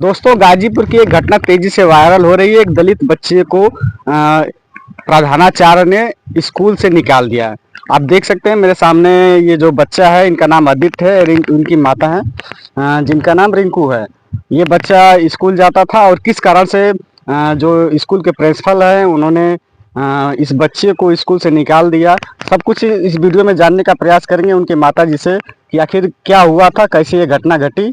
दोस्तों गाजीपुर की एक घटना तेजी से वायरल हो रही है। एक दलित बच्चे को प्रधानाचार्य ने स्कूल से निकाल दिया है। आप देख सकते हैं मेरे सामने ये जो बच्चा है, इनका नाम आदित्य है और इनकी माता है जिनका नाम रिंकू है। ये बच्चा स्कूल जाता था और किस कारण से जो स्कूल के प्रिंसिपल हैं उन्होंने इस बच्चे को स्कूल से निकाल दिया। सब कुछ इस वीडियो में जानने का प्रयास करेंगे उनके माता जी से कि आखिर क्या हुआ था, कैसे ये घटना घटी।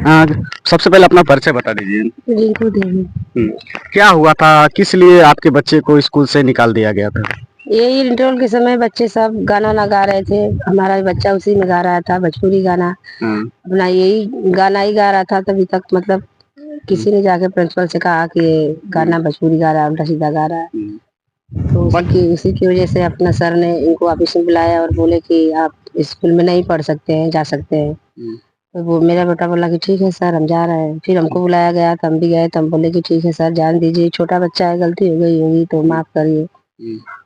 अ, सबसे पहले अपना परिचय बता दीजिए। रिंकू देवी। हम्म, क्या हुआ था, किस लिए आपके बच्चे को स्कूल से निकाल दिया गया था? यही इंटरवल के समय बच्चे सब गाना ना गा रहे थे। हमारा बच्चा उसी में गा रहा था भोजपुरी गाना। हम्म, अपना यही गाना ही गा रहा था तभी तक मतलब किसी ने जाके प्रिंसिपल से कहा कि ये गाना भोजपुरी गा रहा है, उल्टा सीधा गा रहा है। हम्म, तो उसी की वजह से अपना सर ने इनको ऑफिस में बुलाया और बोले कि आप स्कूल में नहीं पढ़ सकते हैं, जा सकते हैं। तो वो मेरा बेटा बोला कि ठीक है सर, हम जा रहे हैं। फिर हमको बुलाया गया तो हम भी गए, तो हम बोले कि ठीक है सर, जान दीजिए, छोटा बच्चा है, गलती हो गई होगी तो माफ करिए।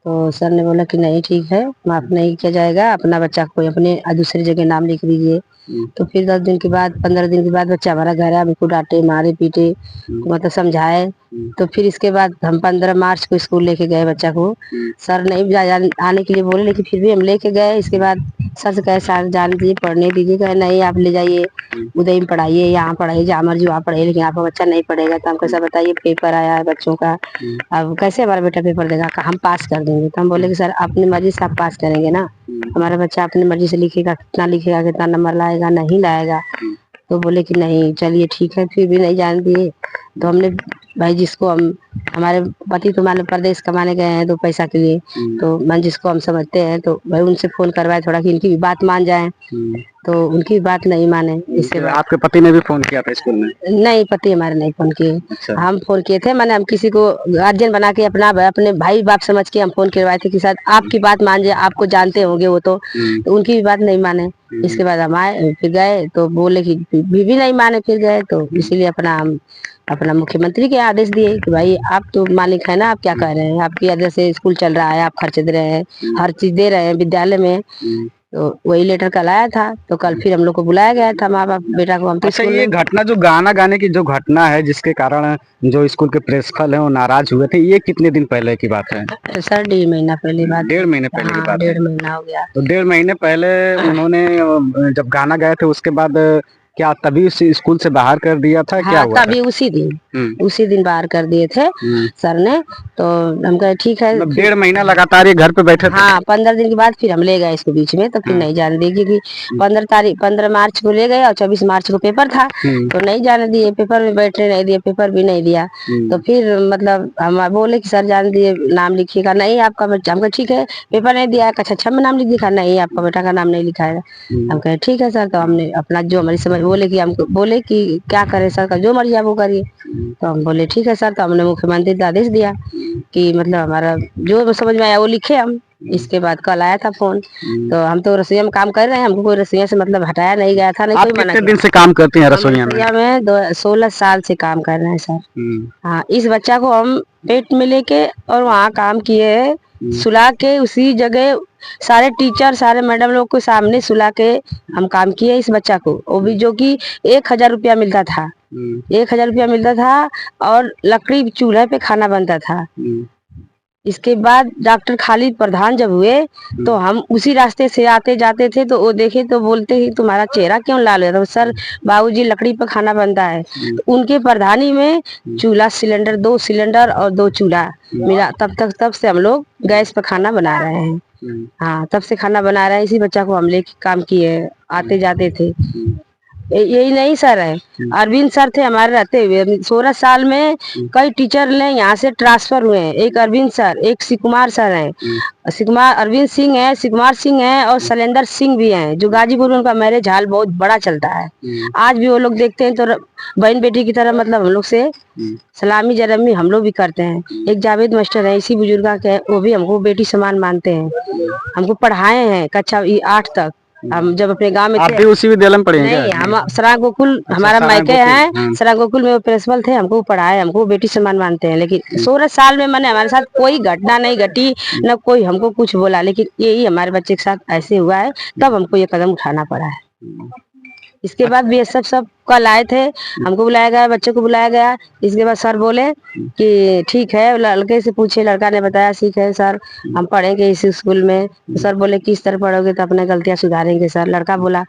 तो सर ने बोला कि नहीं ठीक है, माफ नहीं किया जाएगा, अपना बच्चा कोई अपने दूसरी जगह नाम लिख दीजिए। तो फिर 10 दिन के बाद 15 दिन के बाद बच्चा हमारा घर आया, हमको डांटे मारे पीटे, मतलब समझाए। तो फिर इसके बाद हम 15 मार्च को स्कूल लेके गए बच्चा को। सर नहीं आने के लिए बोले, लेकिन फिर भी हम लेके गए। इसके बाद सर से कहे सर जान दीजिए, पढ़ने दीजिए। कहे नहीं, आप ले जाइए उदय में पढ़ाइए, यहाँ पढ़ाइए, जहाँ मर्जी वहाँ पढ़ाइए, लेकिन आपका बच्चा नहीं पढ़ेगा। तो हम कैसा बताइए, पेपर आया है बच्चों का, अब कैसे हमारा बेटा पेपर देगा, हम पास कर देंगे। तो हम बोले कि सर अपनी मर्जी से आप पास करेंगे ना, हमारा बच्चा अपनी मर्जी से लिखेगा, कितना कितना नंबर लाएगा, नहीं लाएगा। तो बोले कि नहीं चलिए ठीक है, फिर भी नहीं जान दिए। तो हमने भाई जिसको हम, हमारे पति तो मान लो परदेश कमाने गए हैं 2 पैसा के लिए, तो मन जिसको हम समझते हैं, तो भाई उनसे फोन करवाए थोड़ा कि इनकी भी बात मान जाए। तो उनकी बात नहीं माने। इससे आपके पति ने भी फोन किया था स्कूल में? नहीं, पति हमारे नहीं फोन किए। अच्छा। हम फोन किए थे, मैंने हम किसी को गार्जियन बना के अपने भाई बाप समझ के हम फोन करवाए थे कि शायद आपकी बात मान जाए, आपको जानते होंगे वो तो उनकी भी बात नहीं माने। इसके बाद हम आए, फिर गए तो बोले कि भी नहीं माने, फिर गए तो इसीलिए हम अपना मुख्यमंत्री के आदेश दिए कि भाई आप तो मालिक है ना, आप क्या कह रहे हैं, आपकी वजह से स्कूल चल रहा है, आप खर्च दे रहे हैं, हर चीज दे रहे हैं विद्यालय में। तो वही लेटर कल आया था, तो कल फिर हम लोग को बुलाया गया था, माँ बाप बेटा को। हम तो अच्छा, ये घटना जो गाना गाने की जो घटना है जिसके कारण जो स्कूल के प्रिंसिपल हैं वो नाराज हुए थे, ये कितने दिन पहले की बात है? सर 1.5 महीना पहले बात। 1.5 महीने पहले की हाँ, बात है। 1.5 महीना हो गया। तो 1.5 महीने पहले उन्होंने जब गाना गाए थे उसके बाद क्या तभी उस स्कूल से बाहर कर दिया था, क्या हाँ, हुआ था? तभी उसी दिन बाहर कर दिए थे सर ने। तो हम कहे ठीक है। मतलब 1.5 महीना लगातार ये घर पे बैठे थे? हाँ, 15 दिन के बाद फिर हम ले गए इसको बीच में, तो फिर नहीं जाने दिए, क्योंकि 15 मार्च को ले गए और 24 मार्च को पेपर था। तो नहीं जाने दिए, पेपर में बैठने नहीं दिए, पेपर भी नहीं दिया। तो फिर मतलब हम बोले कि सर जान दिए, नाम लिखिएगा। नहीं आपका बच्चा, हम कहे ठीक है, पेपर नहीं दिया, कक्षा 6 में नाम लिख दिखा, नहीं आपका बेटा का नाम नहीं लिखा है। हम कहे ठीक है सर। तो हमने अपना जो हमारी समझ, बोले कि क्या करें सर, का जो मर्जी आप वो करिए। तो हम बोले ठीक है सर। तो हमने मुख्यमंत्री को आदेश दिया कि मतलब हमारा जो समझ में आया वो लिखे हम। इसके बाद कल आया था फोन। तो हम तो रसोईया में काम कर रहे हैं, हमको कोई रसोईया से मतलब हटाया नहीं गया था, नहीं आप कोई मना कितने किया। दिन से काम करती हैं हम रसोईया में? रसोईया में 16 साल से काम कर रहे हैं सर। हाँ, इस बच्चा को हम पेट में लेके और वहाँ काम किए, सुला के उसी जगह, सारे टीचर सारे मैडम लोग को सामने सुला के हम काम किए इस बच्चा को। वो भी जो कि 1,000 रुपया मिलता था, 1,000 रुपया मिलता था, और लकड़ी चूल्हे पे खाना बनता था। इसके बाद डॉक्टर खालिद प्रधान जब हुए, तो हम उसी रास्ते से आते जाते थे, तो वो देखे तो बोलते ही तुम्हारा चेहरा क्यों लाल है? तो सर बाबूजी लकड़ी पर खाना बनता है। तो उनके प्रधानी में चूल्हा सिलेंडर, 2 सिलेंडर और 2 चूल्हा मिला, तब से हम लोग गैस पर खाना बना रहे हैं। हाँ, तब से खाना बना रहे हैं। इसी बच्चा को हम लेके काम किए, आते जाते थे। यही नहीं सर है, अरविंद सर थे हमारे रहते हुए 16 साल में। कई टीचर ने यहाँ से ट्रांसफर हुए हैं, एक अरविंद सर, एक शिवकुमार सर हैं, शिवकुमार अरविंद सिंह है, शिवकुमार सिंह है, और शैलेंद्र सिंह भी हैं, जो गाजीपुर में उनका मैरिज हॉल बहुत बड़ा चलता है। आज भी वो लोग देखते हैं तो बहन बेटी की तरह मतलब हम लोग से सलामी जरमी हम लोग भी करते हैं। एक जावेद मास्टर है, इसी बुजुर्ग के, वो भी हमको बेटी समान मानते हैं, हमको पढ़ाए हैं कक्षा 8 तक। हम जब अपने गांव में आप थे, भी उसी विद्यालय में पढ़े हैं नहीं क्या? हम सरा गोकुल, हमारा सारा मायके गोकुल। है, सरा गोकुल में वो प्रिंसिपल थे, हमको पढ़ाए, हमको बेटी समान मानते हैं। लेकिन 16 साल में मैंने, हमारे साथ कोई घटना नहीं घटी, न कोई हमको कुछ बोला, लेकिन यही हमारे बच्चे के साथ ऐसे हुआ है, तब हमको ये कदम उठाना पड़ा है। इसके बाद भी ये सब कल आए थे, हमको बुलाया गया, बच्चों को बुलाया गया। इसके बाद सर बोले कि ठीक है, लड़के से पूछे, लड़का ने बताया ठीक है सर हम पढ़ेंगे इस स्कूल में। तो सर बोले किस तरह पढ़ोगे, तो अपने गलतियां सुधारेंगे सर। लड़का बोला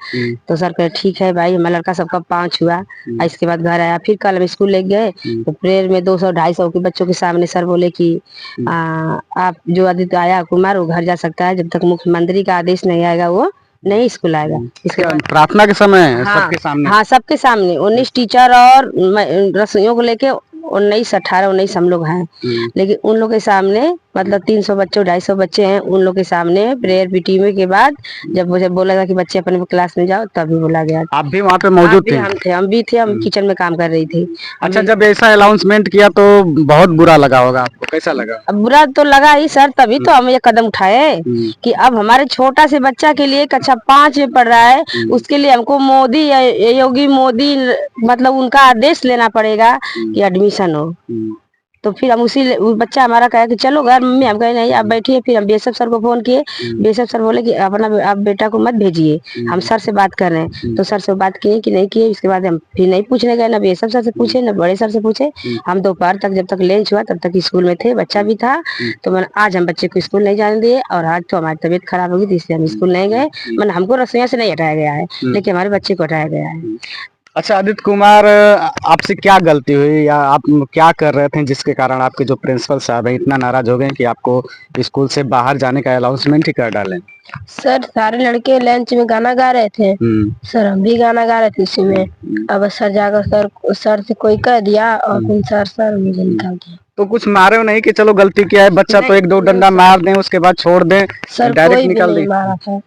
तो सर कहे ठीक है भाई, हमारा लड़का सबका 5 हुआ। इसके बाद घर आया, फिर कल हम स्कूल ले गए तो प्रेयर में 200-250 के बच्चों के सामने सर बोले कि आप जो आदित्य आया कुमार वो घर जा सकता है, जब तक मुख्यमंत्री का आदेश नहीं आएगा वो नहीं स्कूल आएगा। इसके बाद प्रार्थना के समय हाँ, सबके सामने? हाँ सबके सामने 19 टीचर और रसोइयों को लेके 19 हम लोग हैं, लेकिन उन लोग के सामने मतलब 300 बच्चों 250 बच्चे हैं, उन लोग के सामने प्रेयर पीटीएम के बाद जब मुझे बोला था कि बच्चे अपने क्लास में जाओ तभी बोला गया। आप भी वहाँ पे मौजूद थे? हम भी थे, हम किचन में काम कर रही थी। अच्छा, जब ऐसा अनाउंसमेंट किया तो बहुत बुरा लगा होगा आपको, कैसा लगा? बुरा तो लगा ही सर, तभी तो हम ये कदम उठाए कि अब हमारे छोटा से बच्चा के लिए कक्षा 5 में पढ़ रहा है, उसके लिए हमको मोदी योगी मोदी मतलब उनका आदेश लेना पड़ेगा कि एडमिशन हो। तो फिर हम बच्चा हमारा कहा कि चलो घर मम्मी, हम कहे नहीं आप बैठिए। फिर हम बीएसएफ सर को फोन किए, बीएसएफ सर बोले कि अपना आप बेटा को मत भेजिए, हम सर से बात कर रहे हैं। तो सर से बात किए कि नहीं किए, इसके बाद हम फिर नहीं पूछने गए, ना बीएसएफ सर से पूछे ना बड़े सर से पूछे। हम दोपहर तक जब तक लंच हुआ तब तक स्कूल में थे, बच्चा भी था। तो मैंने आज हम बच्चे को स्कूल नहीं जाने दिए, और आज तो हमारी तबीयत खराब होगी इसलिए हम स्कूल नहीं गए। मैंने हमको रसोइया से नहीं हटाया गया है, लेकिन हमारे बच्चे को हटाया गया है। अच्छा आदित्य कुमार, आपसे क्या गलती हुई या आप क्या कर रहे थे जिसके कारण आपके जो प्रिंसिपल साहब हैं इतना नाराज हो गए कि आपको स्कूल से बाहर जाने का अनाउंसमेंट ही कर डालें? सर सारे लड़के लंच में गाना गा रहे थे, सर हम भी गाना गा रहे थे इसी में। अब सर जाकर सर से कोई कह दिया और फिर सर मुझे निकाल दिया। तो कुछ मारे हो नहीं कि चलो गलती किया है, बच्चा तो 1-2 डंडा मार दें उसके बाद छोड़ दें, सर डायरेक्ट निकाल दें? मारा था।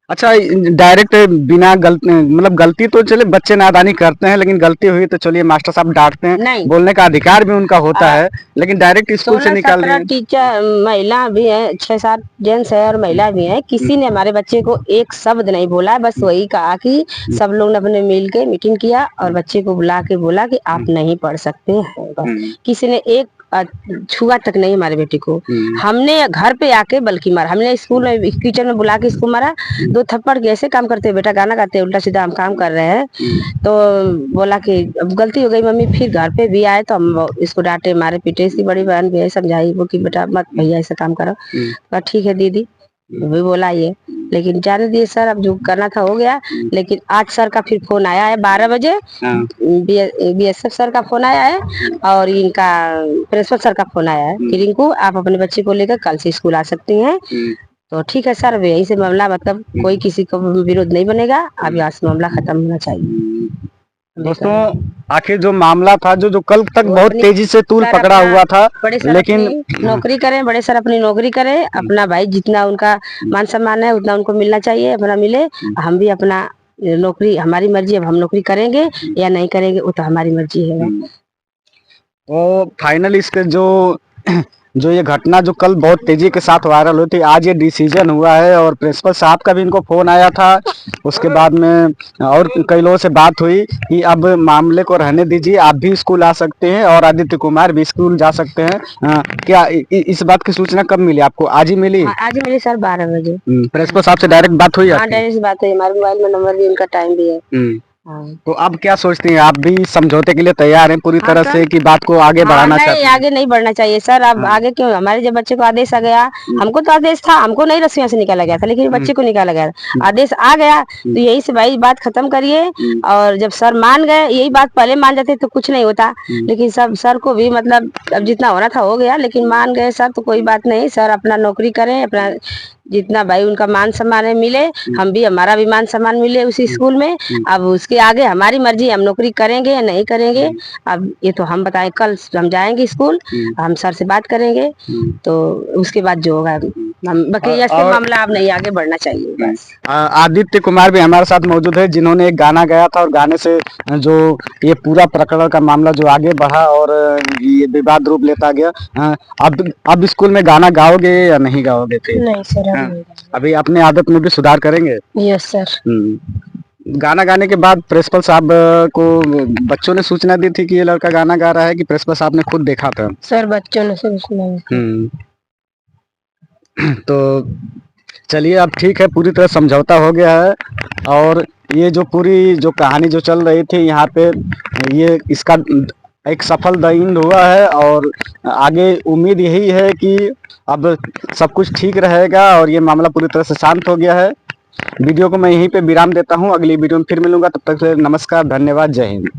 अच्छा, डायरेक्ट बिना गलती मतलब गलती तो चले बच्चे नादानी करते हैं, लेकिन गलती हुई तो चलिए मास्टर साहब डांटते हैं, बोलने का अधिकार भी उनका होता है, लेकिन डायरेक्ट स्कूल से निकाल दिए। टीचर महिला भी है, 6-7 जेंट्स है और महिला भी है, किसी ने हमारे बच्चे को एक शब्द नहीं बोला, बस वही कहा कि सब लोग ने अपने मिल के मीटिंग किया और बच्चे को बुला के बोला कि आप नहीं पढ़ सकते हैं। बस किसी ने एक छुआ तक नहीं हमारे बेटे को। हमने घर पे आके बल्कि मारा, हमने स्कूल में किचन में बुला के इसको मारा 2 थप्पड़। कैसे काम करते बेटा, गाना गाते उल्टा सीधा हम काम कर रहे हैं। तो बोला कि अब गलती हो गई मम्मी। फिर घर पे भी आए तो हम इसको डांटे मारे पीटे। इसकी बड़ी बहन भी है, समझाई वो कि बेटा मत भैया ऐसा काम करो। ठीक है दीदी भी बोला ये, लेकिन जाने दिए सर, अब जो करना था हो गया। लेकिन आज सर का फिर फोन आया है 12 बजे, बीएसएफ सर का फोन आया है और इनका प्रिंसिपल सर का फोन आया है कि रिंकू आप अपने बच्चे को लेकर कल से स्कूल आ सकती हैं। तो ठीक है सर, यही से मामला मतलब कोई किसी को विरोध नहीं बनेगा, अब यहाँ से मामला खत्म होना चाहिए। दोस्तों आखिर जो मामला था जो कल तक बहुत तेजी से तूल पकड़ा हुआ था, लेकिन नौकरी करें, बड़े सर अपनी नौकरी करें, अपना भाई जितना उनका मान सम्मान है उतना उनको मिलना चाहिए, अपना मिले। हम भी अपना नौकरी, हमारी मर्जी, अब हम नौकरी करेंगे या नहीं करेंगे वो तो हमारी मर्जी है। तो फाइनली इसके जो ये घटना जो कल बहुत तेजी के साथ वायरल हुई थी, आज ये डिसीजन हुआ है और प्रिंसिपल साहब का भी इनको फोन आया था। उसके बाद में और कई लोगों से बात हुई कि अब मामले को रहने दीजिए, आप भी स्कूल आ सकते हैं और आदित्य कुमार भी स्कूल जा सकते हैं। क्या इस बात की सूचना कब मिली आपको? आज ही मिली? आज ही मिली सर 12 बजे। प्रिंसिपल साहब से डायरेक्ट बात हुई? हाँ डायरेक्ट बात हुई, हमारे मोबाइल में नंबर भी, उनका टाइम भी है। तो अब क्या सोचती हैं, आप भी समझौते के लिए तैयार हैं पूरी तरह से कि बात को आगे बढ़ाना चाहते हैं? आगे नहीं बढ़ना चाहिए सर, अब आगे क्यों? हमारे जब बच्चे को आदेश आ गया, हमको तो आदेश था, हमको नहीं रस्सियों से निकाला गया था, लेकिन बच्चे को निकाला गया, आदेश आ गया तो यही से भाई बात खत्म करिए। और जब सर मान गए, यही बात पहले मान जाते तो कुछ नहीं होता, लेकिन सब सर को भी मतलब अब जितना होना था हो गया, लेकिन मान गए सर तो कोई बात नहीं। सर अपना नौकरी करें, अपना जितना भाई उनका मान सम्मान मिले, हम भी हमारा भी मान सम्मान मिले उसी स्कूल में। अब उसके आगे हमारी मर्जी, हम नौकरी करेंगे या नहीं करेंगे अब ये तो हम बताएं। कल हम जाएंगे स्कूल, हम सर से बात करेंगे, तो उसके बाद जो होगा हम बकैया से मामला अब नहीं आगे बढ़ना चाहिए बस। आदित्य कुमार भी हमारे साथ मौजूद है, जिन्होंने एक गाना गाया था और गाने से जो ये पूरा प्रकरण का मामला जो आगे बढ़ा और ये विवाद रूप लेता गया। अब स्कूल में गाना गाओगे या नहीं गाओगे? नहीं सर, अभी अपने आदत में भी सुधार करेंगे? Yes sir. गाना गाने के बाद प्रिंसिपल साहब को बच्चों ने सूचना दी थी कि ये लड़का गाना गा रहा है, कि प्रिंसिपल साहब ने खुद देखा था? सर बच्चों ने सूचना दी। तो चलिए अब ठीक है, पूरी तरह समझौता हो गया है और ये जो पूरी जो कहानी जो चल रही थी यहाँ पे, ये इसका एक सफल द एंड हुआ है और आगे उम्मीद यही है कि अब सब कुछ ठीक रहेगा और ये मामला पूरी तरह से शांत हो गया है। वीडियो को मैं यहीं पे विराम देता हूँ, अगली वीडियो में फिर मिलूंगा, तब तक के लिए नमस्कार, धन्यवाद, जय हिंद।